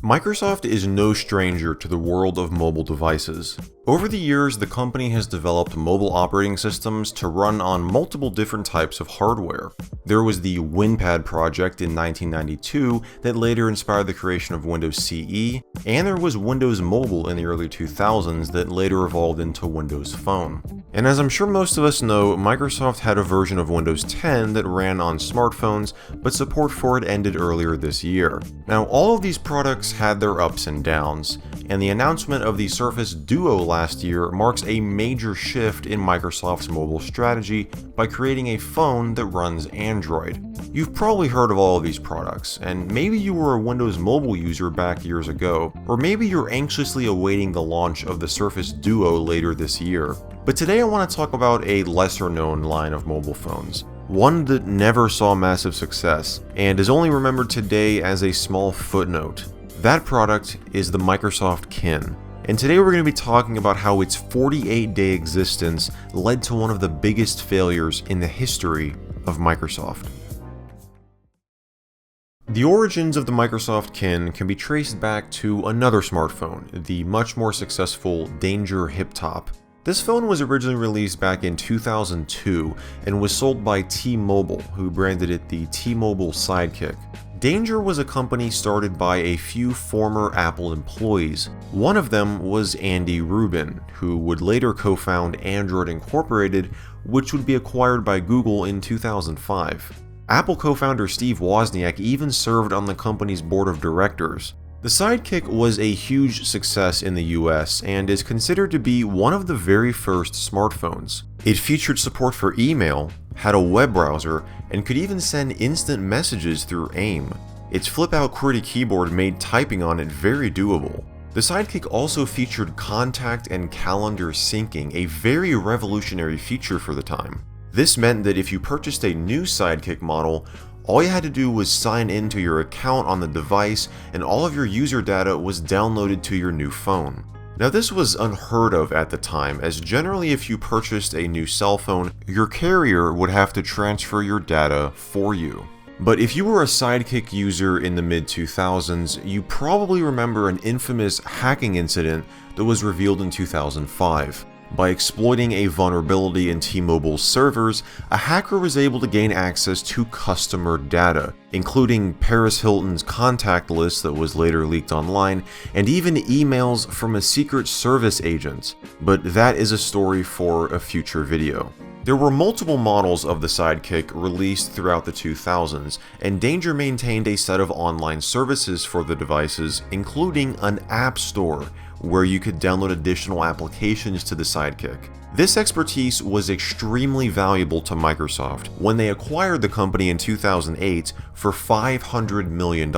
Microsoft is no stranger to the world of mobile devices. Over the years, the company has developed mobile operating systems to run on multiple different types of hardware. There was the WinPad project in 1992 that later inspired the creation of Windows CE, and there was Windows Mobile in the early 2000s that later evolved into Windows Phone. And as I'm sure most of us know, Microsoft had a version of Windows 10 that ran on smartphones, but support for it ended earlier this year. Now, all of these products had their ups and downs, and the announcement of the Surface Duo last year marks a major shift in Microsoft's mobile strategy by creating a phone that runs Android. You've probably heard of all of these products, and maybe you were a Windows Mobile user back years ago, or maybe you're anxiously awaiting the launch of the Surface Duo later this year. But today I want to talk about a lesser known line of mobile phones. One that never saw massive success, and is only remembered today as a small footnote. That product is the Microsoft Kin. And today we're going to be talking about how its 48-day existence led to one of the biggest failures in the history of Microsoft. The origins of the Microsoft Kin can be traced back to another smartphone, the much more successful Danger Hiptop. This phone was originally released back in 2002 and was sold by T-Mobile, who branded it the T-Mobile Sidekick. Danger was a company started by a few former Apple employees. One of them was Andy Rubin, who would later co-found Android Incorporated, which would be acquired by Google in 2005. Apple co-founder Steve Wozniak even served on the company's board of directors. The Sidekick was a huge success in the US and is considered to be one of the very first smartphones. It featured support for email, had a web browser, and could even send instant messages through AIM. Its flip-out QWERTY keyboard made typing on it very doable. The Sidekick also featured contact and calendar syncing, a very revolutionary feature for the time. This meant that if you purchased a new Sidekick model, all you had to do was sign into your account on the device and all of your user data was downloaded to your new phone. Now this was unheard of at the time, as generally if you purchased a new cell phone, your carrier would have to transfer your data for you. But if you were a Sidekick user in the mid-2000s, you probably remember an infamous hacking incident that was revealed in 2005. By exploiting a vulnerability in T-Mobile's servers, a hacker was able to gain access to customer data, including Paris Hilton's contact list that was later leaked online, and even emails from a Secret Service agent. But that is a story for a future video. There were multiple models of the Sidekick released throughout the 2000s, and Danger maintained a set of online services for the devices, including an app store, where you could download additional applications to the Sidekick. This expertise was extremely valuable to Microsoft when they acquired the company in 2008 for $500 million,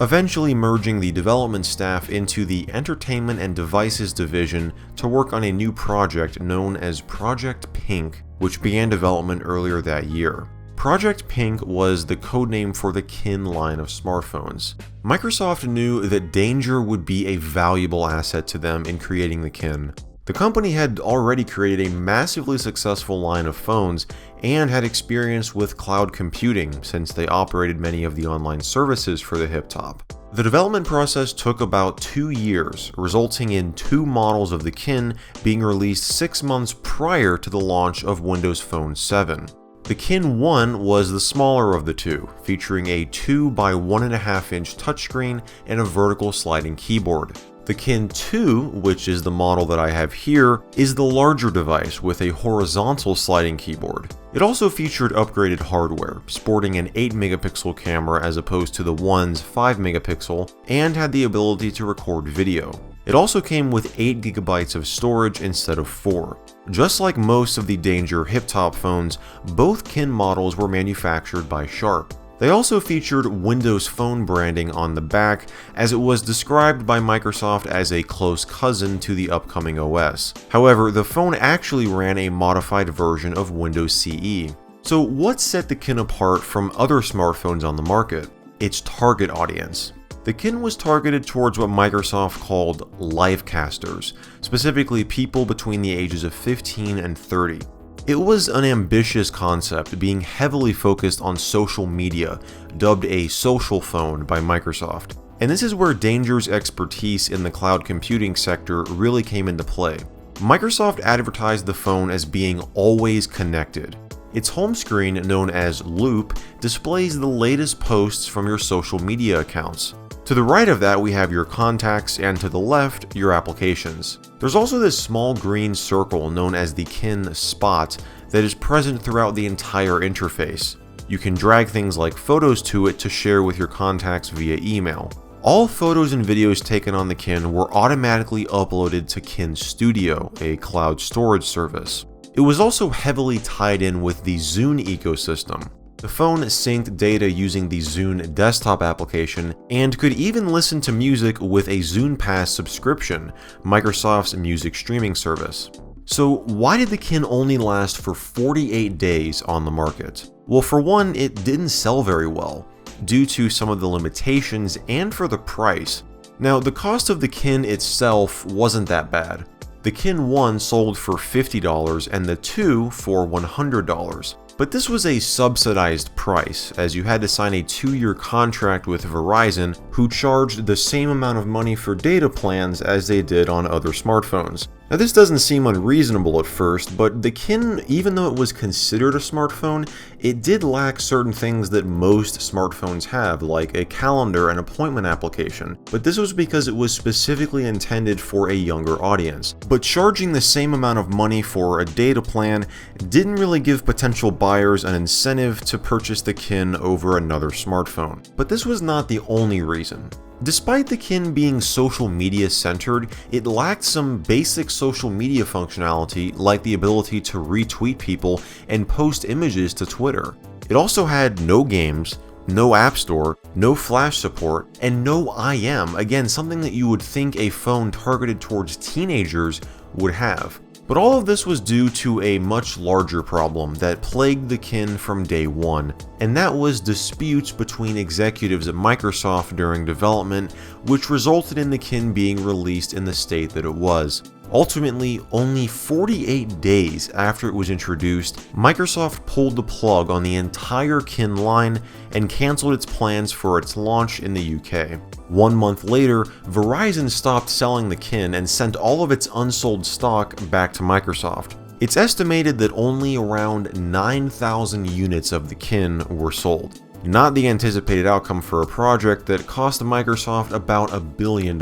eventually merging the development staff into the Entertainment and Devices division to work on a new project known as Project Pink, which began development earlier that year. Project Pink was the codename for the Kin line of smartphones. Microsoft knew that Danger would be a valuable asset to them in creating the Kin. The company had already created a massively successful line of phones and had experience with cloud computing since they operated many of the online services for the Hiptop. The development process took about 2 years, resulting in 2 models of the Kin being released 6 months prior to the launch of Windows Phone 7. The Kin 1 was the smaller of the two, featuring a 2 by 1.5 inch touchscreen and a vertical sliding keyboard. The Kin 2, which is the model that I have here, is the larger device with a horizontal sliding keyboard. It also featured upgraded hardware, sporting an 8 megapixel camera as opposed to the one's 5 megapixel, and had the ability to record video. It also came with 8 GB of storage instead of 4. Just like most of the Danger Hiptop phones, both Kin models were manufactured by Sharp. They also featured Windows Phone branding on the back, as it was described by Microsoft as a close cousin to the upcoming OS. However, the phone actually ran a modified version of Windows CE. So what set the Kin apart from other smartphones on the market? Its target audience. The Kin was targeted towards what Microsoft called livecasters, specifically people between the ages of 15 and 30. It was an ambitious concept, being heavily focused on social media, dubbed a social phone by Microsoft. And this is where Danger's expertise in the cloud computing sector really came into play. Microsoft advertised the phone as being always connected. Its home screen, known as Loop, displays the latest posts from your social media accounts. To the right of that, we have your contacts, and to the left, your applications. There's also this small green circle known as the Kin Spot that is present throughout the entire interface. You can drag things like photos to it to share with your contacts via email. All photos and videos taken on the Kin were automatically uploaded to Kin Studio, a cloud storage service. It was also heavily tied in with the Zune ecosystem. The phone synced data using the Zune desktop application and could even listen to music with a Zune Pass subscription, Microsoft's music streaming service. So why did the Kin only last for 48 days on the market? Well, for one, it didn't sell very well, due to some of the limitations and for the price. Now, the cost of the Kin itself wasn't that bad. The Kin 1 sold for $50 and the 2 for $100. But this was a subsidized price, as you had to sign a 2-year contract with Verizon, who charged the same amount of money for data plans as they did on other smartphones. Now, this doesn't seem unreasonable at first, but the Kin, even though it was considered a smartphone, it did lack certain things that most smartphones have, like a calendar and appointment application. But this was because it was specifically intended for a younger audience. But charging the same amount of money for a data plan didn't really give potential buyers an incentive to purchase the Kin over another smartphone. But this was not the only reason. Despite the Kin being social media centered, it lacked some basic social media functionality like the ability to retweet people and post images to Twitter. It also had no games, no app store, no flash support, and no IM, again something that you would think a phone targeted towards teenagers would have. But all of this was due to a much larger problem that plagued the Kin from day one, and that was disputes between executives at Microsoft during development, which resulted in the Kin being released in the state that it was. Ultimately, only 48 days after it was introduced, Microsoft pulled the plug on the entire Kin line and canceled its plans for its launch in the UK. 1 month later, Verizon stopped selling the Kin and sent all of its unsold stock back to Microsoft. It's estimated that only around 9,000 units of the Kin were sold. Not the anticipated outcome for a project that cost Microsoft about $1 billion.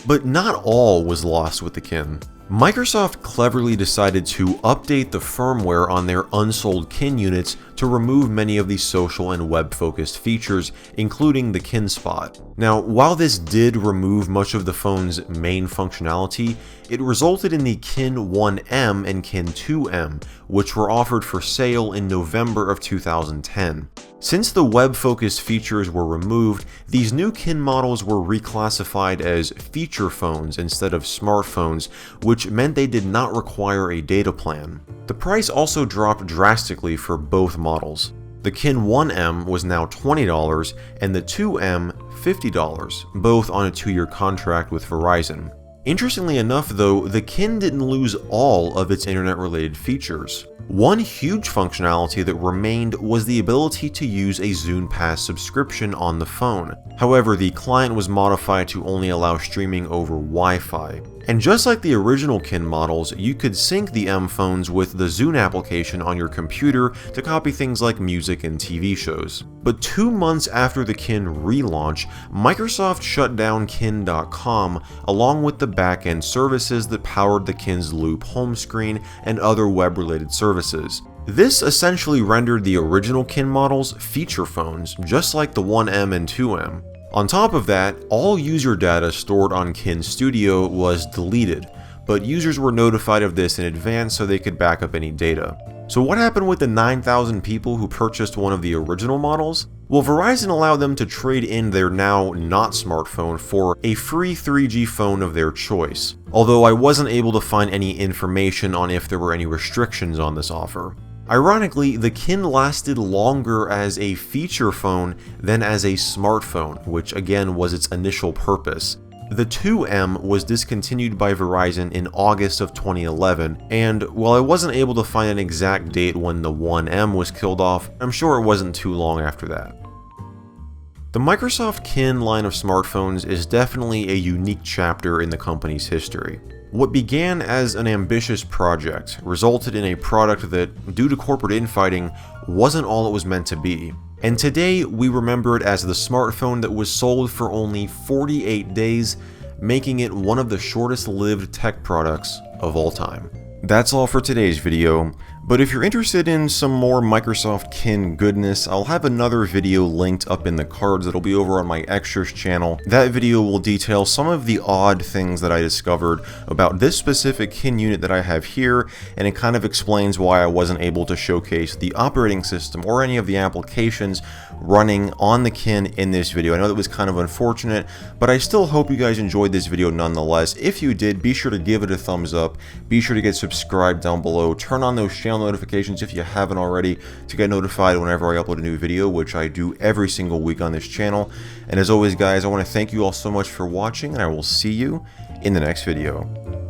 But not all was lost with the Kin. Microsoft cleverly decided to update the firmware on their unsold Kin units to remove many of the social and web-focused features, including the Kin Spot. Now, while this did remove much of the phone's main functionality, it resulted in the Kin 1M and Kin 2M, which were offered for sale in November of 2010. Since the web-focused features were removed, these new Kin models were reclassified as feature phones instead of smartphones, which meant they did not require a data plan. The price also dropped drastically for both models. The Kin 1M was now $20 and the 2M $50, both on a 2-year contract with Verizon. Interestingly enough though, the Kin didn't lose all of its internet-related features. One huge functionality that remained was the ability to use a Zune Pass subscription on the phone. However, the client was modified to only allow streaming over Wi-Fi. And just like the original Kin models, you could sync the M phones with the Zune application on your computer to copy things like music and TV shows. But 2 months after the Kin relaunch, Microsoft shut down Kin.com along with the back-end services that powered the Kin's Loop home screen and other web-related services. This essentially rendered the original Kin models feature phones, just like the 1M and 2M. On top of that, all user data stored on Kin Studio was deleted, but users were notified of this in advance so they could back up any data. So what happened with the 9,000 people who purchased one of the original models? Well, Verizon allowed them to trade in their now not smartphone for a free 3G phone of their choice, although I wasn't able to find any information on if there were any restrictions on this offer. Ironically, the Kin lasted longer as a feature phone than as a smartphone, which again was its initial purpose. The 2M was discontinued by Verizon in August of 2011, and while I wasn't able to find an exact date when the 1M was killed off, I'm sure it wasn't too long after that. The Microsoft Kin line of smartphones is definitely a unique chapter in the company's history. What began as an ambitious project resulted in a product that, due to corporate infighting, wasn't all it was meant to be. And today, we remember it as the smartphone that was sold for only 48 days, making it one of the shortest-lived tech products of all time. That's all for today's video, but if you're interested in some more Microsoft Kin goodness, I'll have another video linked up in the cards that'll be over on my Extras channel. That video will detail some of the odd things that I discovered about this specific Kin unit that I have here, and it kind of explains why I wasn't able to showcase the operating system or any of the applications running on the Kin in this video. I know that was kind of unfortunate, but I still hope you guys enjoyed this video nonetheless. If you did, be sure to give it a thumbs up, be sure to get subscribed down below, turn on those channel notifications if you haven't already to get notified whenever I upload a new video, which I do every single week on this channel. And as always guys, I want to thank you all so much for watching, and I will see you in the next video.